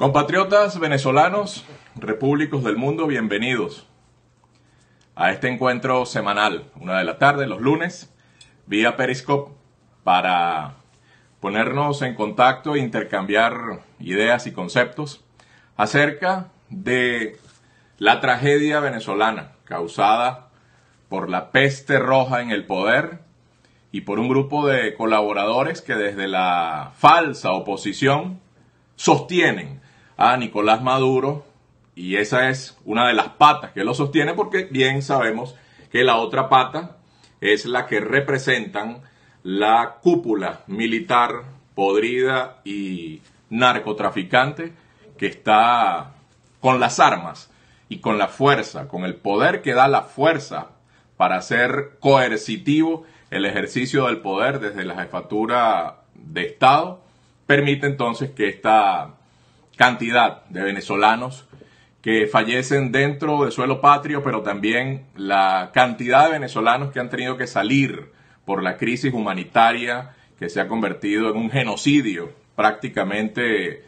Compatriotas venezolanos, repúblicos del mundo, bienvenidos a este encuentro semanal, 1 de la tarde, los lunes, vía Periscope, para ponernos en contacto e intercambiar ideas y conceptos acerca de la tragedia venezolana causada por la peste roja en el poder y por un grupo de colaboradores que desde la falsa oposición sostienen a Nicolás Maduro, y esa es una de las patas que lo sostiene, porque bien sabemos que la otra pata es la que representan la cúpula militar podrida y narcotraficante que está con las armas y con la fuerza, con el poder que da la fuerza para hacer coercitivo el ejercicio del poder desde la jefatura de Estado, permite entonces que esta cantidad de venezolanos que fallecen dentro del suelo patrio, pero también la cantidad de venezolanos que han tenido que salir por la crisis humanitaria que se ha convertido en un genocidio prácticamente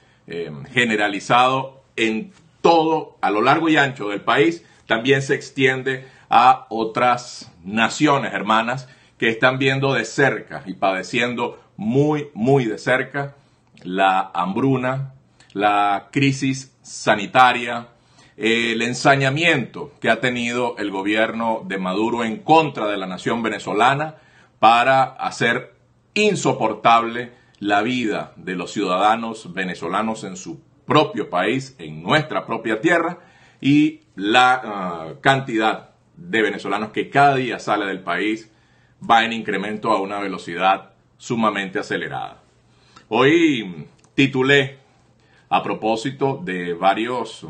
generalizado en todo, a lo largo y ancho del país, también se extiende a otras naciones hermanas que están viendo de cerca y padeciendo muy de cerca la hambruna, la crisis sanitaria, el ensañamiento que ha tenido el gobierno de Maduro en contra de la nación venezolana para hacer insoportable la vida de los ciudadanos venezolanos en su propio país, en nuestra propia tierra, y la cantidad de venezolanos que cada día sale del país va en incremento a una velocidad sumamente acelerada. Hoy titulé, a propósito de varios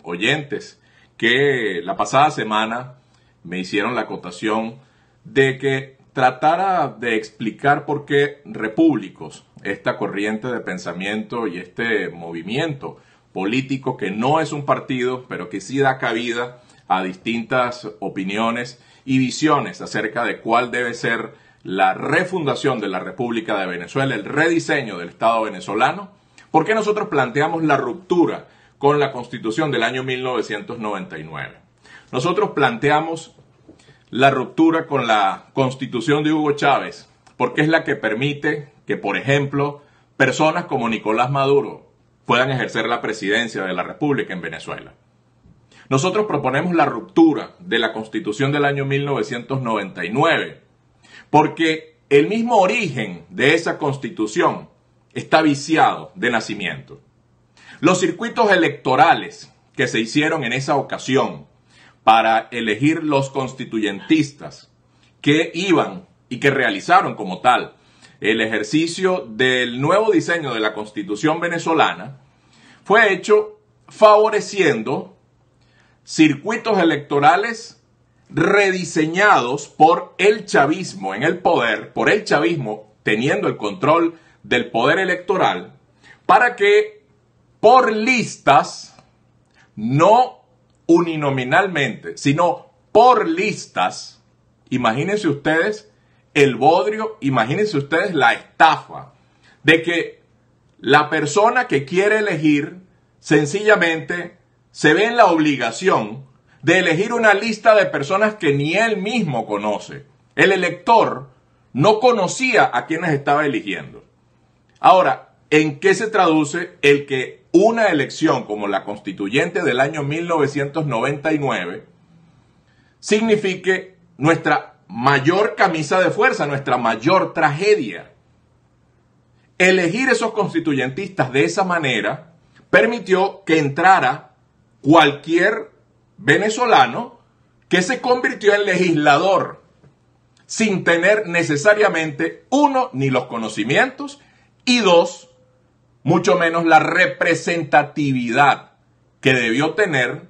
oyentes que la pasada semana me hicieron la acotación de que tratara de explicar por qué Repúblicos, esta corriente de pensamiento y este movimiento político que no es un partido, pero que sí da cabida a distintas opiniones y visiones acerca de cuál debe ser la refundación de la República de Venezuela, el rediseño del Estado venezolano. ¿Por qué nosotros planteamos la ruptura con la Constitución del año 1999? Nosotros planteamos la ruptura con la Constitución de Hugo Chávez porque es la que permite que, por ejemplo, personas como Nicolás Maduro puedan ejercer la presidencia de la República en Venezuela. Nosotros proponemos la ruptura de la Constitución del año 1999 porque el mismo origen de esa Constitución está viciado de nacimiento. Los circuitos electorales que se hicieron en esa ocasión para elegir los constituyentistas que iban y que realizaron como tal el ejercicio del nuevo diseño de la Constitución venezolana fue hecho favoreciendo circuitos electorales rediseñados por el chavismo en el poder, por el chavismo teniendo el control del poder electoral, para que por listas, no uninominalmente, sino por listas, imagínense ustedes el bodrio, imagínense ustedes la estafa de que la persona que quiere elegir sencillamente se ve en la obligación de elegir una lista de personas que ni él mismo conoce. El elector no conocía a quienes estaba eligiendo. Ahora, ¿en qué se traduce el que una elección como la constituyente del año 1999 signifique nuestra mayor camisa de fuerza, nuestra mayor tragedia? Elegir esos constituyentistas de esa manera permitió que entrara cualquier venezolano que se convirtió en legislador sin tener necesariamente, uno, ni los conocimientos, y dos, mucho menos la representatividad que debió tener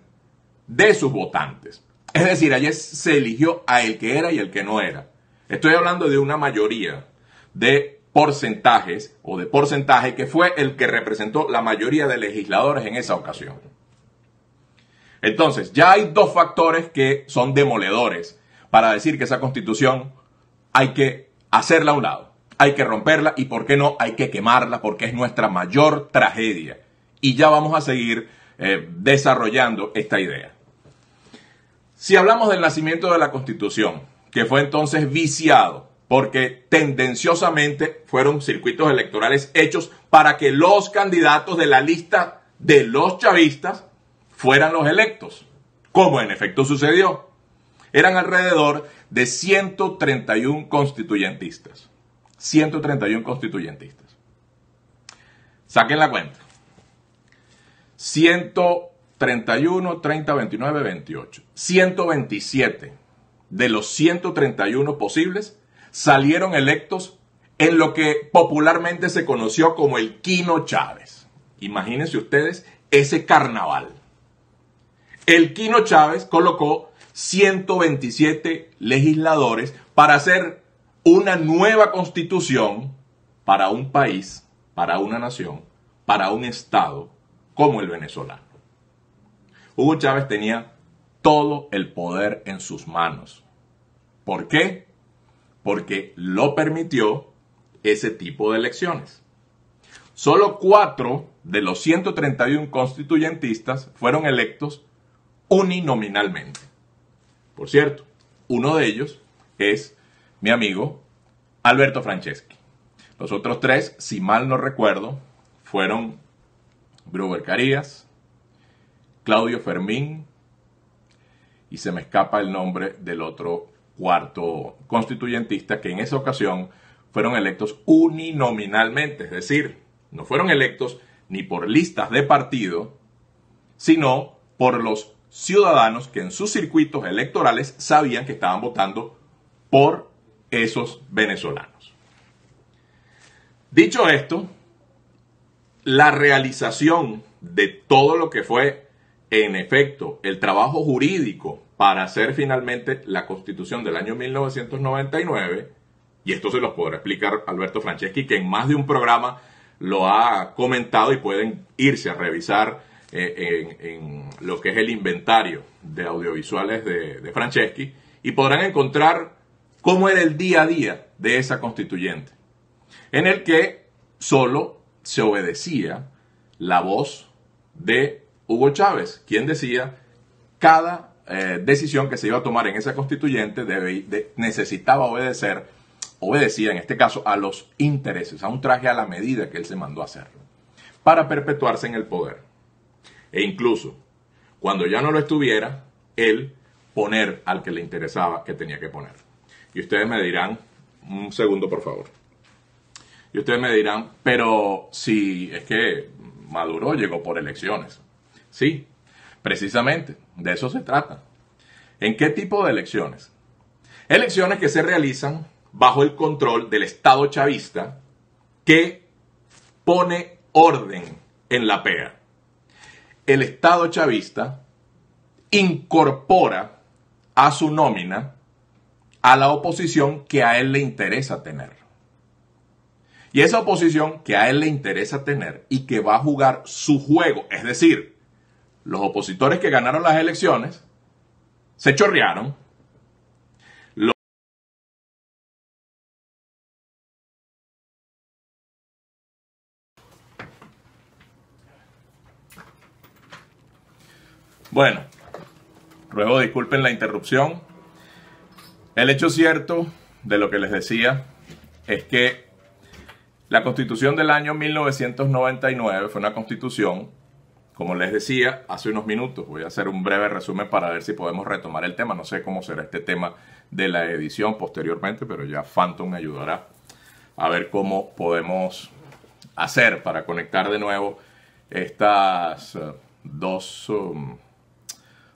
de sus votantes. Es decir, ayer se eligió a el que era y el que no era. Estoy hablando de una mayoría de porcentajes o de porcentaje que fue el que representó la mayoría de legisladores en esa ocasión. Entonces, ya hay dos factores que son demoledores para decir que esa Constitución hay que hacerla a un lado. Hay que romperla y, ¿por qué no? Hay que quemarla porque es nuestra mayor tragedia. Y ya vamos a seguir desarrollando esta idea. Si hablamos del nacimiento de la Constitución, que fue entonces viciado, porque tendenciosamente fueron circuitos electorales hechos para que los candidatos de la lista de los chavistas fueran los electos, como en efecto sucedió. Eran alrededor de 131 constituyentistas. 131 constituyentistas. Saquen la cuenta. 131, 30, 29, 28. 127 de los 131 posibles salieron electos en lo que popularmente se conoció como el Quino Chávez. Imagínense ustedes ese carnaval. El Quino Chávez colocó 127 legisladores para hacer una nueva constitución para un país, para una nación, para un estado como el venezolano. Hugo Chávez tenía todo el poder en sus manos. ¿Por qué? Porque lo permitió ese tipo de elecciones. Solo 4 de los 131 constituyentistas fueron electos uninominalmente. Por cierto, uno de ellos es mi amigo Alberto Franceschi. Los otros 3, si mal no recuerdo, fueron Gruber Carías, Claudio Fermín y se me escapa el nombre del otro cuarto constituyentista que en esa ocasión fueron electos uninominalmente, es decir, no fueron electos ni por listas de partido, sino por los ciudadanos que en sus circuitos electorales sabían que estaban votando por esos venezolanos. Dicho esto, la realización de todo lo que fue, en efecto, el trabajo jurídico para hacer finalmente la Constitución del año 1999, y esto se los podrá explicar Alberto Franceschi, que en más de un programa lo ha comentado y pueden irse a revisar en lo que es el inventario de audiovisuales de Franceschi y podrán encontrar cómo era el día a día de esa constituyente, en el que solo se obedecía la voz de Hugo Chávez, quien decía cada decisión que se iba a tomar en esa constituyente necesitaba obedecía en este caso a los intereses, a un traje a la medida que él se mandó a hacer, para perpetuarse en el poder. E incluso, cuando ya no lo estuviera, él poner al que le interesaba que tenía que poner. Y ustedes me dirán, un segundo por favor, y ustedes me dirán, pero si es que Maduro llegó por elecciones. Sí, precisamente, de eso se trata. ¿En qué tipo de elecciones? Elecciones que se realizan bajo el control del Estado chavista que pone orden en la PEA. El Estado chavista incorpora a su nómina a la oposición que a él le interesa tener. Y esa oposición que a él le interesa tener y que va a jugar su juego, es decir, los opositores que ganaron las elecciones se chorrearon. Bueno, ruego disculpen la interrupción. El hecho cierto de lo que les decía es que la Constitución del año 1999 fue una constitución, como les decía hace unos minutos, voy a hacer un breve resumen para ver si podemos retomar el tema. No sé cómo será este tema de la edición posteriormente, pero ya Phantom me ayudará a ver cómo podemos hacer para conectar de nuevo estas dos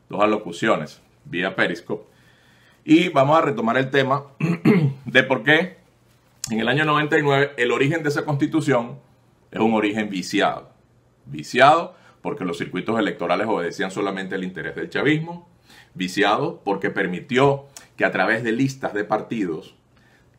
alocuciones vía Periscope. Y vamos a retomar el tema de por qué en el año 99 el origen de esa constitución es un origen viciado. Viciado porque los circuitos electorales obedecían solamente el interés del chavismo. Viciado porque permitió que a través de listas de partidos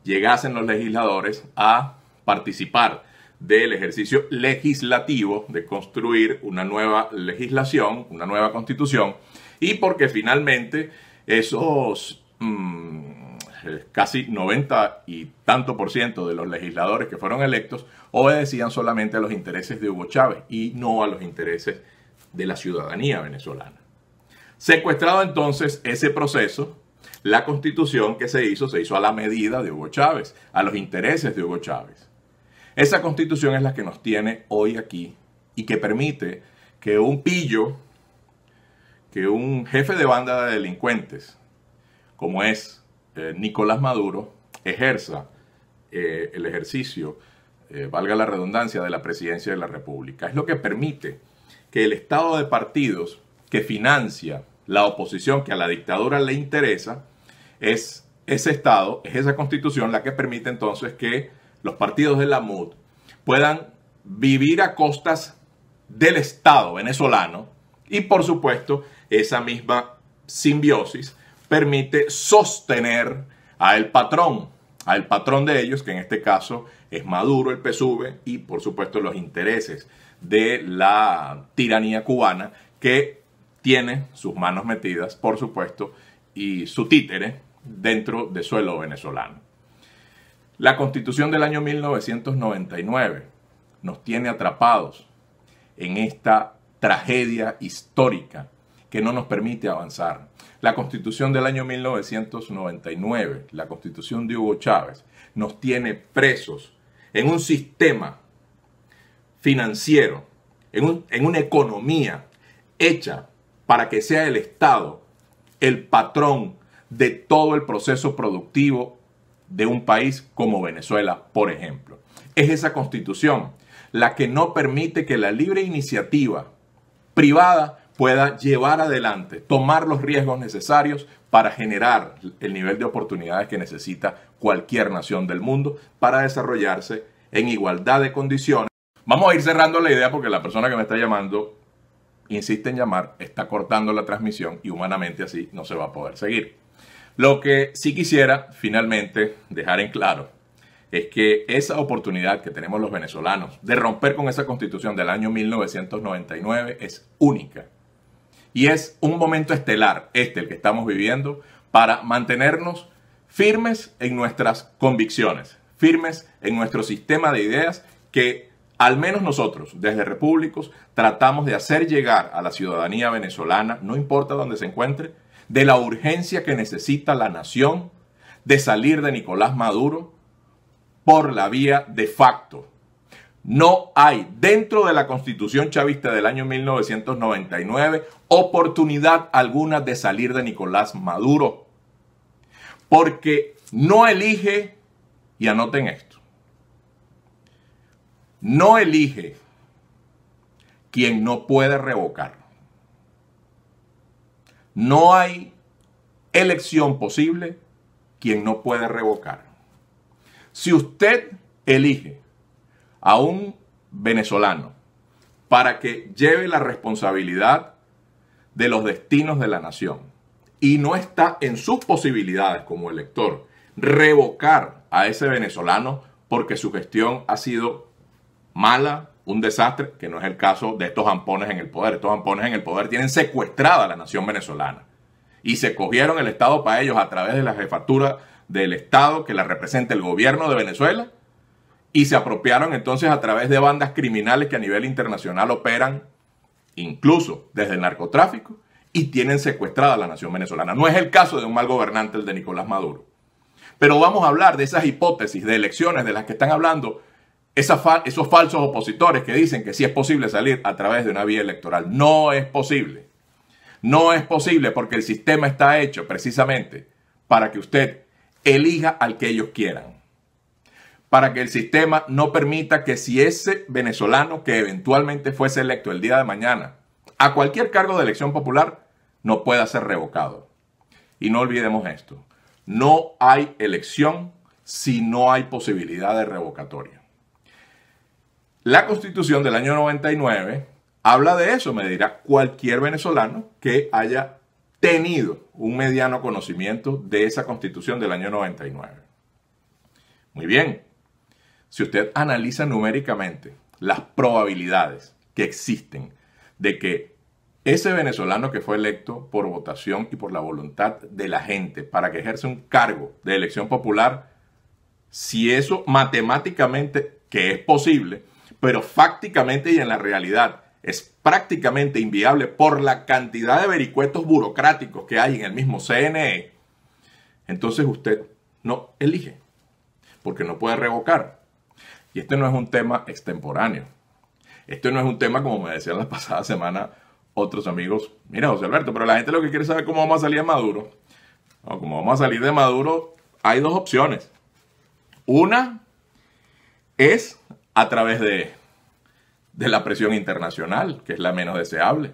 llegasen los legisladores a participar del ejercicio legislativo de construir una nueva legislación, una nueva constitución, y porque finalmente esos casi 90 y tanto por ciento de los legisladores que fueron electos obedecían solamente a los intereses de Hugo Chávez y no a los intereses de la ciudadanía venezolana. Secuestrado entonces ese proceso, la constitución que se hizo a la medida de Hugo Chávez, a los intereses de Hugo Chávez. Esa constitución es la que nos tiene hoy aquí y que permite que un pillo, que un jefe de banda de delincuentes, como es Nicolás Maduro, ejerza el ejercicio, valga la redundancia, de la presidencia de la República. Es lo que permite que el estado de partidos que financia la oposición, que a la dictadura le interesa, es ese estado, es esa constitución la que permite entonces que los partidos de la MUD puedan vivir a costas del Estado venezolano y, por supuesto, esa misma simbiosis permite sostener al patrón de ellos, que en este caso es Maduro, el PSUV, y por supuesto los intereses de la tiranía cubana, que tiene sus manos metidas, por supuesto, y su títere dentro de suelo venezolano. La Constitución del año 1999 nos tiene atrapados en esta tragedia histórica que no nos permite avanzar. La Constitución del año 1999, la Constitución de Hugo Chávez, nos tiene presos en un sistema financiero, en una economía hecha para que sea el Estado el patrón de todo el proceso productivo de un país como Venezuela, por ejemplo. Es esa Constitución la que no permite que la libre iniciativa privada pueda llevar adelante, tomar los riesgos necesarios para generar el nivel de oportunidades que necesita cualquier nación del mundo para desarrollarse en igualdad de condiciones. Vamos a ir cerrando la idea porque la persona que me está llamando insiste en llamar, está cortando la transmisión y humanamente así no se va a poder seguir. Lo que sí quisiera finalmente dejar en claro es que esa oportunidad que tenemos los venezolanos de romper con esa constitución del año 1999 es única. Y es un momento estelar, el que estamos viviendo, para mantenernos firmes en nuestras convicciones, firmes en nuestro sistema de ideas que al menos nosotros, desde Repúblicos, tratamos de hacer llegar a la ciudadanía venezolana, no importa dónde se encuentre, de la urgencia que necesita la nación de salir de Nicolás Maduro por la vía de facto. No hay dentro de la Constitución chavista del año 1999 oportunidad alguna de salir de Nicolás Maduro, porque no elige, y anoten esto, no elige quien no puede revocar. No hay elección posible quien no puede revocar. Si usted elige a un venezolano para que lleve la responsabilidad de los destinos de la nación y no está en sus posibilidades como elector revocar a ese venezolano porque su gestión ha sido mala, un desastre, que no es el caso de estos ampones en el poder. Estos ampones en el poder tienen secuestrada a la nación venezolana y se cogieron el Estado para ellos a través de la jefatura del Estado que la representa el gobierno de Venezuela y se apropiaron entonces a través de bandas criminales que a nivel internacional operan incluso desde el narcotráfico y tienen secuestrada a la nación venezolana. No es el caso de un mal gobernante, el de Nicolás Maduro. Pero vamos a hablar de esas hipótesis de elecciones de las que están hablando esos falsos opositores que dicen que sí es posible salir a través de una vía electoral. No es posible. No es posible porque el sistema está hecho precisamente para que usted elija al que ellos quieran. Para que el sistema no permita que si ese venezolano que eventualmente fuese electo el día de mañana a cualquier cargo de elección popular no pueda ser revocado. Y no olvidemos esto. No hay elección si no hay posibilidad de revocatoria. La Constitución del año 99 habla de eso, me dirá cualquier venezolano que haya tenido un mediano conocimiento de esa Constitución del año 99. Muy bien, si usted analiza numéricamente las probabilidades que existen de que ese venezolano que fue electo por votación y por la voluntad de la gente para que ejerza un cargo de elección popular, si eso matemáticamente, que es posible, pero fácticamente y en la realidad es prácticamente inviable por la cantidad de vericuetos burocráticos que hay en el mismo CNE, entonces usted no elige, porque no puede revocar. Y este no es un tema extemporáneo. Este no es un tema, como me decían la pasada semana otros amigos. Mira, José Alberto, pero la gente lo que quiere saber es cómo vamos a salir de Maduro. No, como vamos a salir de Maduro, hay dos opciones. Una es a través de la presión internacional, que es la menos deseable.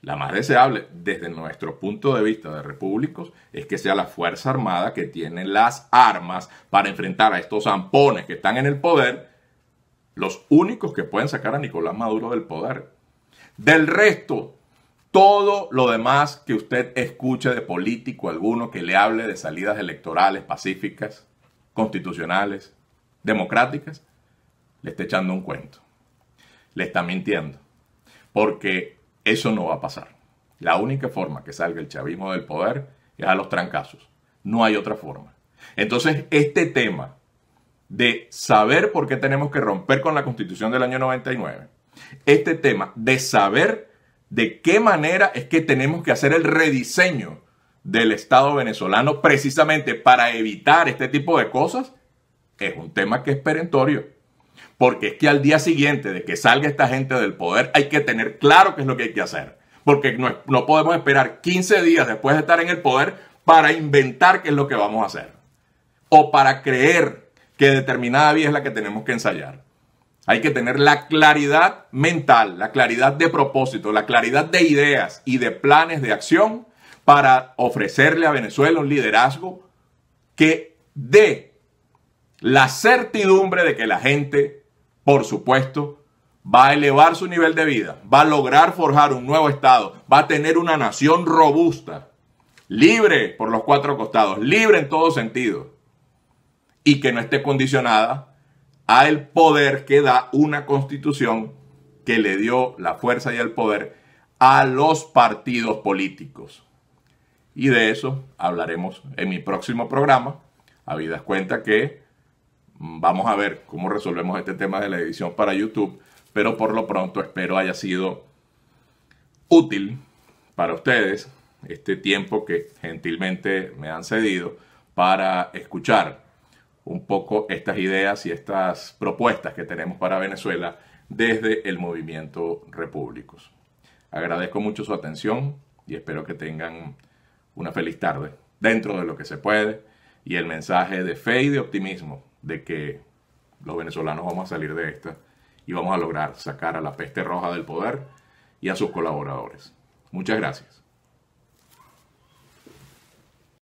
La más deseable, desde nuestro punto de vista de repúblicos, es que sea la Fuerza Armada que tiene las armas para enfrentar a estos zampones que están en el poder, los únicos que pueden sacar a Nicolás Maduro del poder. Del resto, todo lo demás que usted escuche de político alguno que le hable de salidas electorales pacíficas, constitucionales, democráticas, le está echando un cuento. Le está mintiendo. Porque eso no va a pasar. La única forma que salga el chavismo del poder es a los trancazos. No hay otra forma. Entonces, este tema de saber por qué tenemos que romper con la Constitución del año 99, este tema de saber de qué manera es que tenemos que hacer el rediseño del Estado venezolano precisamente para evitar este tipo de cosas, es un tema que es perentorio. Porque es que al día siguiente de que salga esta gente del poder hay que tener claro qué es lo que hay que hacer. Porque no podemos esperar 15 días después de estar en el poder para inventar qué es lo que vamos a hacer. O para creer que determinada vía es la que tenemos que ensayar. Hay que tener la claridad mental, la claridad de propósito, la claridad de ideas y de planes de acción para ofrecerle a Venezuela un liderazgo que dé la certidumbre de que la gente, por supuesto, va a elevar su nivel de vida, va a lograr forjar un nuevo Estado, va a tener una nación robusta, libre por los cuatro costados, libre en todo sentido, y que no esté condicionada al poder que da una constitución que le dio la fuerza y el poder a los partidos políticos. Y de eso hablaremos en mi próximo programa, habidas cuenta que vamos a ver cómo resolvemos este tema de la edición para YouTube, pero por lo pronto espero haya sido útil para ustedes este tiempo que gentilmente me han cedido para escuchar un poco estas ideas y estas propuestas que tenemos para Venezuela desde el movimiento Repúblicos. Agradezco mucho su atención y espero que tengan una feliz tarde dentro de lo que se puede, y el mensaje de fe y de optimismo de que los venezolanos vamos a salir de esta y vamos a lograr sacar a la peste roja del poder y a sus colaboradores. Muchas gracias.